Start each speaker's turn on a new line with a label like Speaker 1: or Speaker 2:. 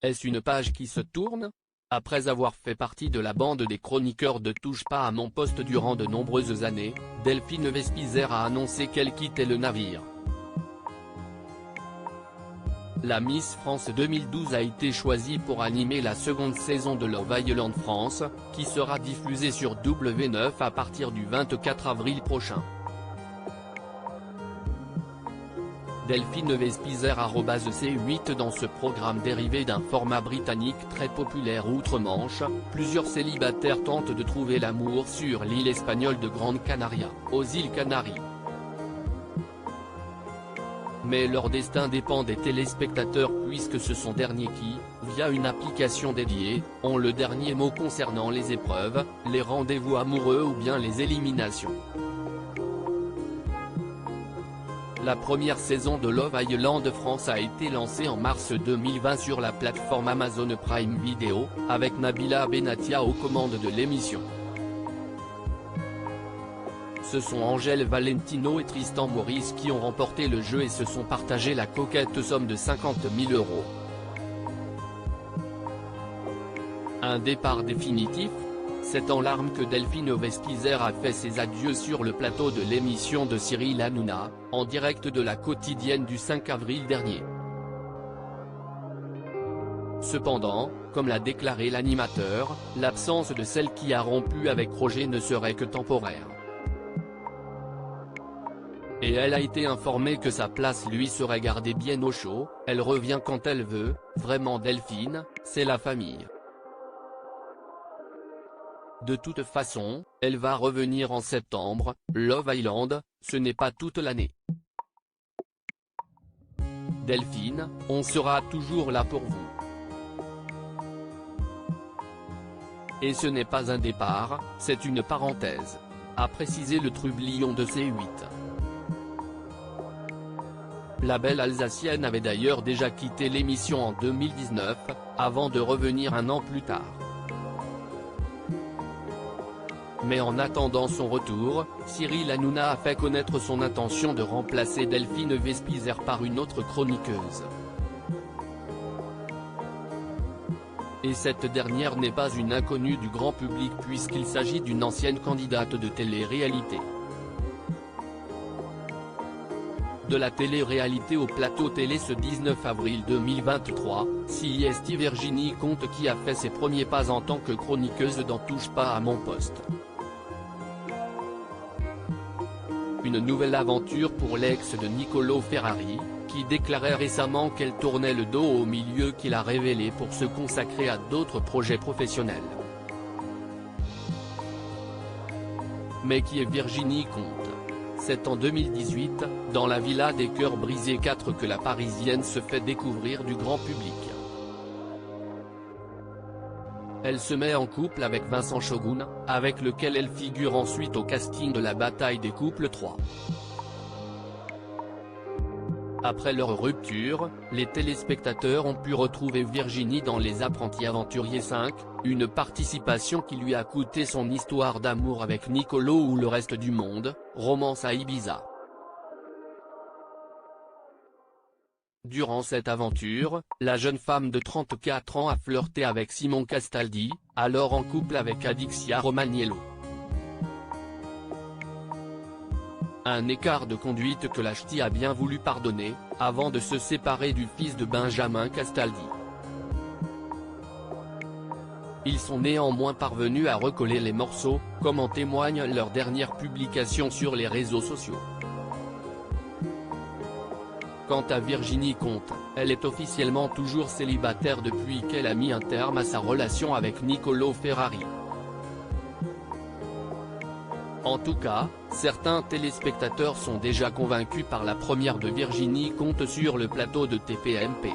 Speaker 1: Est-ce une page qui se tourne? Après avoir fait partie de la bande des chroniqueurs de Touche pas à mon poste durant de nombreuses années, Delphine Vespizer a annoncé qu'elle quittait le navire. La Miss France 2012 a été choisie pour animer la seconde saison de Love Island France, qui sera diffusée sur W9 à partir du 24 avril prochain. Delphine Vespizer @C8 Dans ce programme dérivé d'un format britannique très populaire outre-Manche, plusieurs célibataires tentent de trouver l'amour sur l'île espagnole de Grande Canaria, aux îles Canaries. Mais leur destin dépend des téléspectateurs puisque ce sont derniers qui, via une application dédiée, ont le dernier mot concernant les épreuves, les rendez-vous amoureux ou bien les éliminations. La première saison de Love Island France a été lancée en mars 2020 sur la plateforme Amazon Prime Video, avec Nabila Benatia aux commandes de l'émission. Ce sont Angèle Valentino et Tristan Maurice qui ont remporté le jeu et se sont partagé la coquette somme de 50 000 €. Un départ définitif? C'est en larmes que Delphine Vespizer a fait ses adieux sur le plateau de l'émission de Cyril Hanouna, en direct de la quotidienne du 5 avril dernier. Cependant, comme l'a déclaré l'animateur, l'absence de celle qui a rompu avec Roger ne serait que temporaire. Et elle a été informée que sa place lui serait gardée bien au chaud, elle revient quand elle veut, vraiment Delphine, c'est la famille. De toute façon, elle va revenir en septembre, Love Island, ce n'est pas toute l'année. Delphine, on sera toujours là pour vous. Et ce n'est pas un départ, c'est une parenthèse, a précisé le trublion de C8. La belle Alsacienne avait d'ailleurs déjà quitté l'émission en 2019, avant de revenir un an plus tard. Mais en attendant son retour, Cyril Hanouna a fait connaître son intention de remplacer Delphine Vespizer par une autre chroniqueuse. Et cette dernière n'est pas une inconnue du grand public puisqu'il s'agit d'une ancienne candidate de télé-réalité. De la télé-réalité au plateau télé ce 19 avril 2023, c'est Virginie Comte qui a fait ses premiers pas en tant que chroniqueuse dans Touche pas à mon poste. Une nouvelle aventure pour l'ex de Niccolò Ferrari, qui déclarait récemment qu'elle tournait le dos au milieu qu'il a révélé pour se consacrer à d'autres projets professionnels. Mais qui est Virginie Comte? C'est en 2018, dans la Villa des Cœurs Brisés 4 que la Parisienne se fait découvrir du grand public. Elle se met en couple avec Vincent Shogun, avec lequel elle figure ensuite au casting de la Bataille des couples 3. Après leur rupture, les téléspectateurs ont pu retrouver Virginie dans Les Apprentis Aventuriers 5, une participation qui lui a coûté son histoire d'amour avec Niccolò ou Le Reste du Monde, romance à Ibiza. Durant cette aventure, la jeune femme de 34 ans a flirté avec Simon Castaldi, alors en couple avec Adixia Romaniello. Un écart de conduite que la ch'ti a bien voulu pardonner, avant de se séparer du fils de Benjamin Castaldi. Ils sont néanmoins parvenus à recoller les morceaux, comme en témoigne leur dernière publication sur les réseaux sociaux. Quant à Virginie Comte, elle est officiellement toujours célibataire depuis qu'elle a mis un terme à sa relation avec Niccolò Ferrari. En tout cas, certains téléspectateurs sont déjà convaincus par la première de Virginie Comte sur le plateau de TPMP.